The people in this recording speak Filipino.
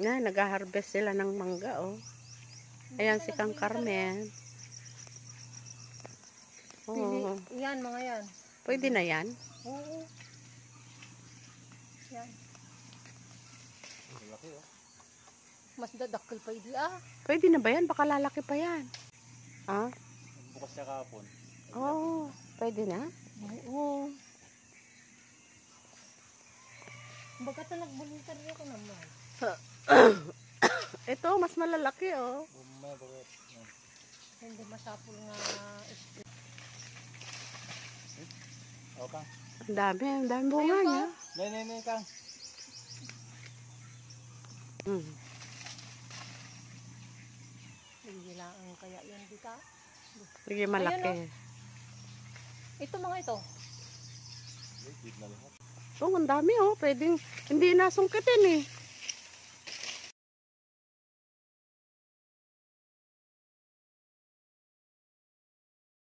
Na, nag-harvest sila ng mangga, oh. Ayan si Kang Carmen. Oh. Yan, mga yan. Pwede na yan? Oo. Yan. Malaki, oh. Mas dadakil pa hindi ah. Pwede na ba yan? Baka lalaki pa yan. Ah? Bukas siya kahapon. Oo. Pwede na? Oo. Baga ito nagbuluntar ako naman. Ito, mas malalaki, oh. Bumay, bakit? Yan. Hindi masapol nga. O, Kang. Ang dami bunga niya. Nay, Kang. Hindi lang kaya yan dita. Sige, malaki. Ayan, ito mga ito. Legit na lahat. Oh, ang dami, oh. Pwedeng, hindi nasungkitin, eh.